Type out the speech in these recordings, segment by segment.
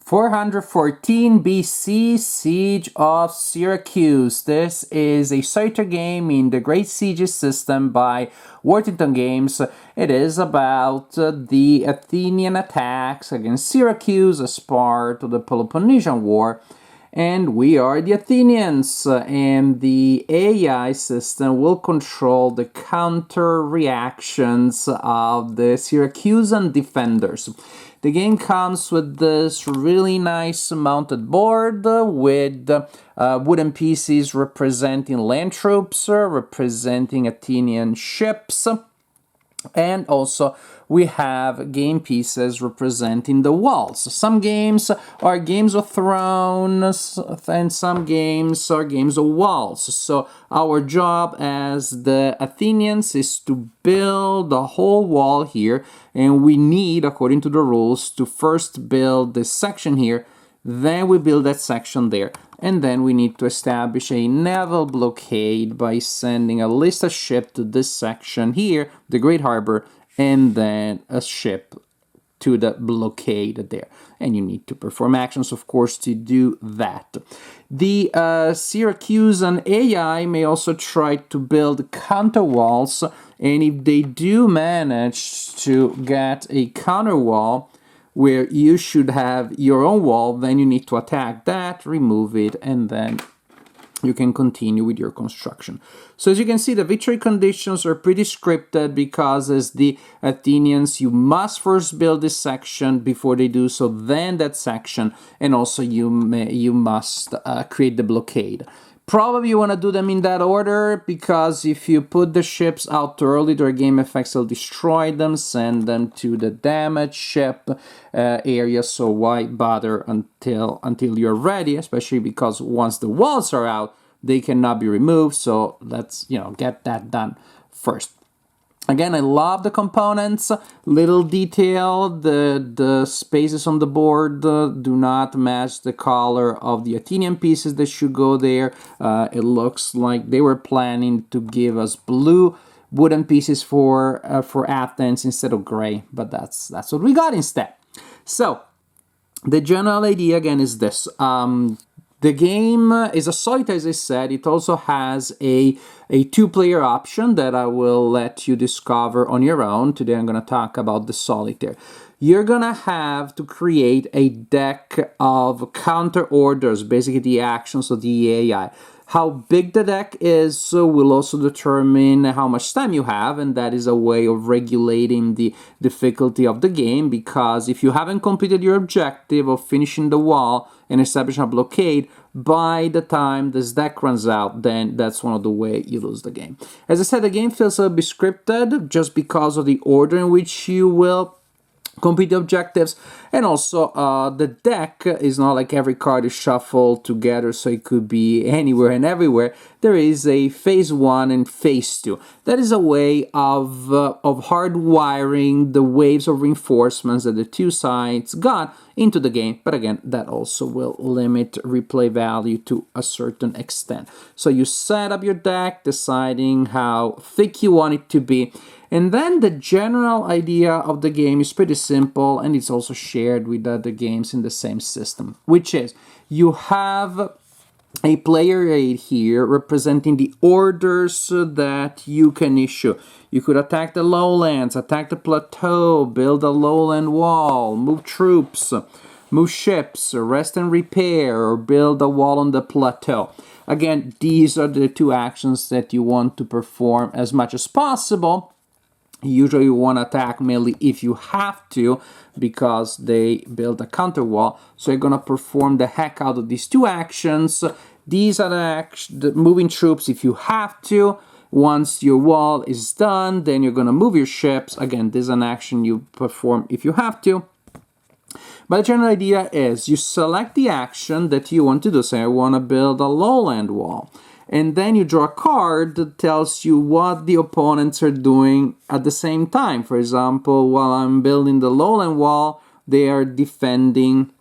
414 BC, Siege of Syracuse. This is a solitaire game in the Great Sieges system by Worthington Games. It is about the Athenian attacks against Syracuse as part of the Peloponnesian War. And we are the Athenians, and the AI system will control the counter reactions of the Syracusan defenders. The game comes with this really nice mounted board with wooden pieces representing land troops, representing Athenian ships, and also we have game pieces representing the walls. Some games are games of thrones and some games are games of walls. So our job as the Athenians is to build the whole wall here, and we need, according to the rules, to first build this section here, then we build that section there, and then we need to establish a naval blockade by sending a list of ships to this section here, the Great Harbor, and then a ship to the blockade there. And you need to perform actions, of course, to do that. The Syracusan AI may also try to build counter walls, and if they do manage to get a counter wall where you should have your own wall, then you need to attack that, remove it, and then you can continue with your construction. So as you can see, the victory conditions are pretty scripted because as the Athenians, you must first build this section before they do so, then that section, and also you must create the blockade. Probably you want to do them in that order, because if you put the ships out too early, their game effects will destroy them, send them to the damaged ship area, so why bother until you're ready, especially because once the walls are out, they cannot be removed, so let's get that done first. Again, I love the components, little detail, the spaces on the board do not match the color of the Athenian pieces that should go there. It looks like they were planning to give us blue wooden pieces for Athens instead of gray, but that's what we got instead. So, the general idea again is this. The game is a solitaire, as I said. It also has a two-player option that I will let you discover on your own. Today I'm going to talk about the solitaire. You're going to have to create a deck of counter orders, basically the actions of the AI. How big the deck is will also determine how much time you have, and that is a way of regulating the difficulty of the game, because if you haven't completed your objective of finishing the wall and establishing a blockade, by the time this deck runs out, then that's one of the ways you lose the game. As I said, the game feels a bit scripted just because of the order in which you will complete the objectives, and also the deck is not like every card is shuffled together, so it could be anywhere and everywhere. There is a phase 1 and phase 2. That is a way of hardwiring the waves of reinforcements that the two sides got into the game, but again, that also will limit replay value to a certain extent. So you set up your deck, deciding how thick you want it to be, and then the general idea of the game is pretty simple, and it's also shared with other games in the same system, which is you have a player aid here representing the orders that you can issue. You could attack the lowlands, attack the plateau, build a lowland wall, move troops, move ships, rest and repair, or build a wall on the plateau. Again, these are the two actions that you want to perform as much as possible. Usually you want to attack melee if you have to, because they build a counter wall. So you're going to perform the heck out of these two actions. These are the moving troops if you have to. Once your wall is done, then you're going to move your ships. Again, this is an action you perform if you have to. But the general idea is you select the action that you want to do. Say, I want to build a lowland wall. And then you draw a card that tells you what the opponents are doing at the same time. For example, while I'm building the lowland wall, they are defending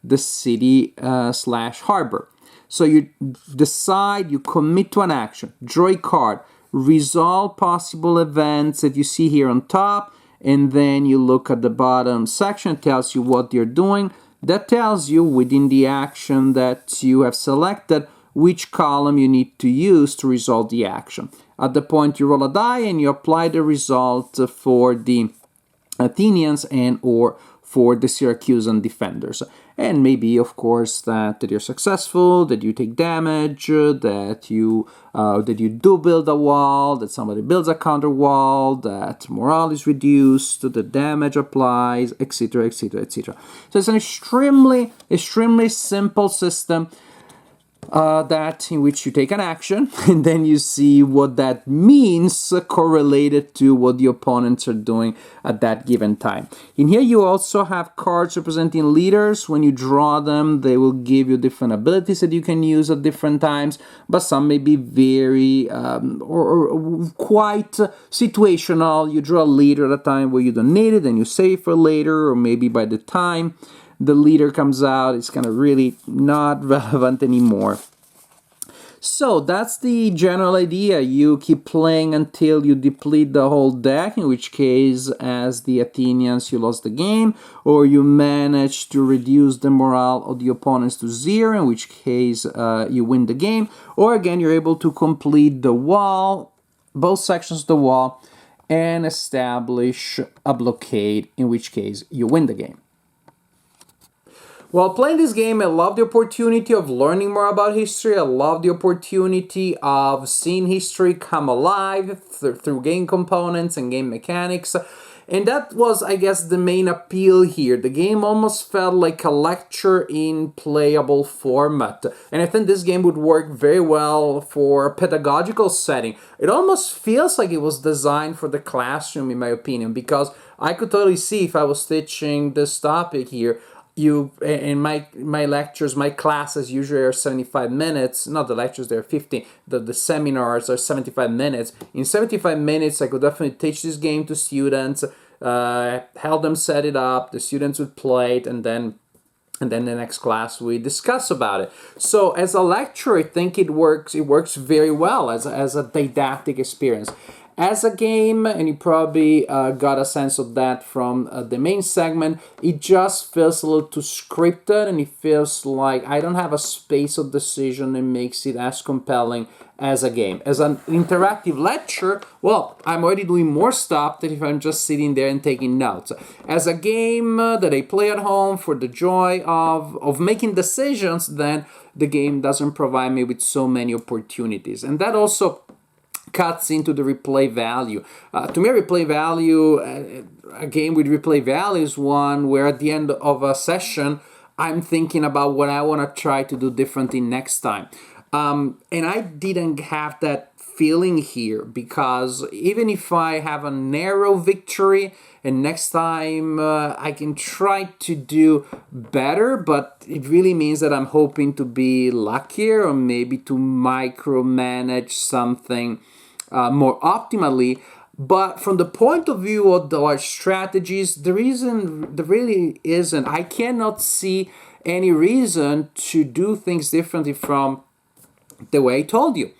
the city slash harbor. So you decide, you commit to an action, draw a card, resolve possible events that you see here on top, and then you look at the bottom section, it tells you what you're doing. that tells you within the action that you have selected which column you need to use to resolve the action. At the point you roll a die and you apply the result for the Athenians and or for the Syracusan defenders. And maybe, of course, that you're successful, that you take damage, that you do build a wall, that somebody builds a counter wall, that morale is reduced, the damage applies, etc., etc., etc. So it's an extremely simple system. That in which you take an action and then you see what that means correlated to what the opponents are doing at that given time. In here you also have cards representing leaders. When you draw them, they will give you different abilities that you can use at different times, but some may be very or quite situational. You draw a leader at a time where you don't need it and you save for later, or maybe by the time the leader comes out, it's kind of really not relevant anymore. So that's the general idea. You keep playing until you deplete the whole deck, in which case, as the Athenians, you lost the game, or you manage to reduce the morale of the opponents to 0, in which case you win the game, or again, you're able to complete the wall, both sections of the wall, and establish a blockade, in which case you win the game. While playing this game, I love the opportunity of learning more about history. I love the opportunity of seeing history come alive through game components and game mechanics. And that was, I guess, the main appeal here. The game almost felt like a lecture in playable format. And I think this game would work very well for a pedagogical setting. It almost feels like it was designed for the classroom, in my opinion, because I could totally see if I was teaching this topic here, in my lectures, my classes usually are 75 minutes. Not the lectures, they're 50. The seminars are 75 minutes. In 75 minutes, I could definitely teach this game to students, help them set it up. The students would play it, and then the next class we discuss about it. So as a lecture, I think it works very well as a didactic experience. As a game, and you probably got a sense of that from the main segment, it just feels a little too scripted, and it feels like I don't have a space of decision that makes it as compelling as a game. As an interactive lecture, well, I'm already doing more stuff than if I'm just sitting there and taking notes. As a game that I play at home for the joy of making decisions, then the game doesn't provide me with so many opportunities. And that also cuts into the replay value. To me, replay value, a game with replay value is one where at the end of a session, I'm thinking about what I want to try to do differently next time. And I didn't have that feeling here, because even if I have a narrow victory and next time I can try to do better, but it really means that I'm hoping to be luckier or maybe to micromanage something more optimally. But from the point of view of the large strategies, there really isn't. I cannot see any reason to do things differently from the way I told you.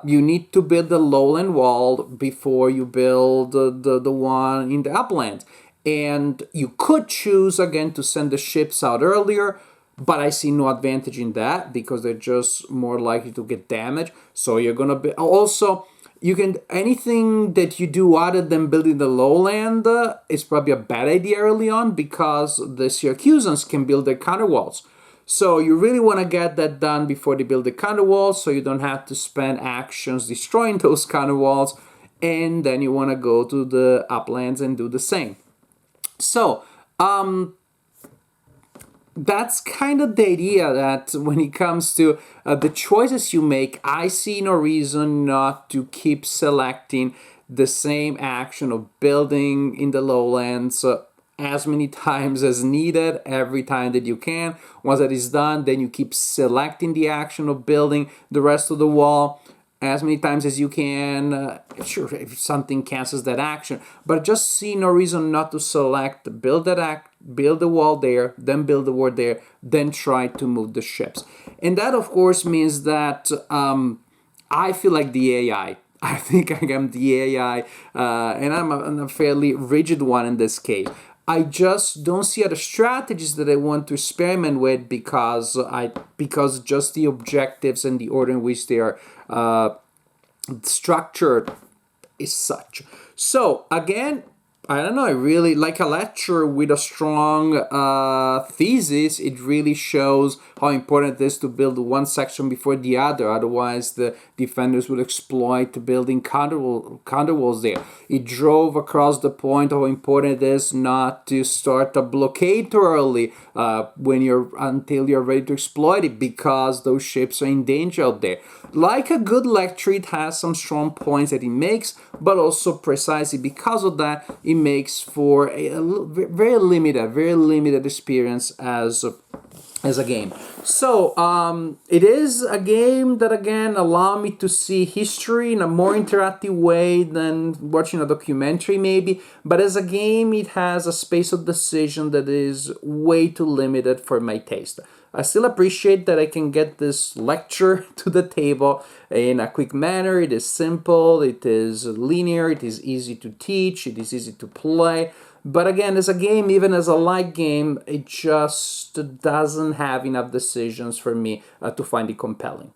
You need to build the lowland wall before you build the one in the upland. And you could choose, again, to send the ships out earlier, but I see no advantage in that because they're just more likely to get damaged. So you're going to be... Also, you can... Anything that you do other than building the lowland is probably a bad idea early on, because the Syracusans can build their counterwalls. So you really want to get that done before they build the counterwalls, so you don't have to spend actions destroying those counterwalls, and then you want to go to the uplands and do the same. So, that's kind of the idea, that when it comes to the choices you make, I see no reason not to keep selecting the same action of building in the lowlands as many times as needed, every time that you can. Once that is done, then you keep selecting the action of building the rest of the wall as many times as you can. Sure, if something cancels that action, but just see no reason not to select, build the wall there, then build the wall there, then try to move the ships. And that, of course, means that I feel like the AI. I think I am the AI, and I'm a fairly rigid one in this case. I just don't see other strategies that I want to experiment with because just the objectives and the order in which they are structured is such. So again, I don't know, I really like a lecture with a strong thesis. It really shows how important it is to build one section before the other. Otherwise, the defenders will exploit building counter walls there. It drove across the point how important it is not to start a blockade too early until you're ready to exploit it, because those ships are in danger out there. Like a good lecture, it has some strong points that it makes, but also precisely because of that, it makes for a very limited experience as a game. So it is a game that again allow me to see history in a more interactive way than watching a documentary maybe, but as a game it has a space of decision that is way too limited for my taste. I still appreciate that I can get this lecture to the table in a quick manner. It is simple, it is linear, it is easy to teach, it is easy to play. But again, as a game, even as a light game, it just doesn't have enough decisions for me to find it compelling.